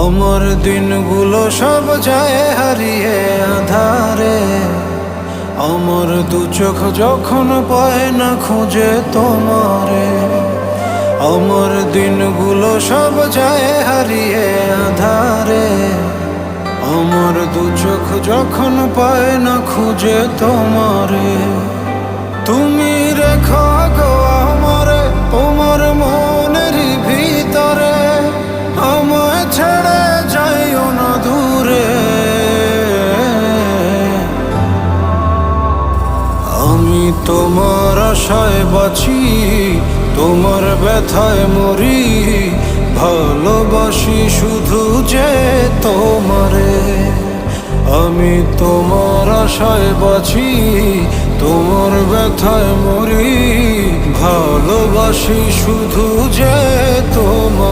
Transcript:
আমার দিনগুলো সব যায় হারিয়ে আধারে, আমার দু চোখ যখন পায় না খুঁজে তোমারে। আমার দিনগুলো সব যায় হারিয়ে আধারে, আমার দু চোখ যখন পায় না খুঁজে তোমারে। তুমি রেখো গো আমারে তোমার মনের ভিতরে, আমায় ছেড়ে যাইও না দূরে। আমি তোমার আশায় বাঁচি, তোমার ব্যথায় মরি, ভালোবাসি শুধু যে তোমারে। আমি তোমার আশায় বাঁচি, তোমার ব্যথায় মরি, ভালোবাসি শুধু যে তোমার।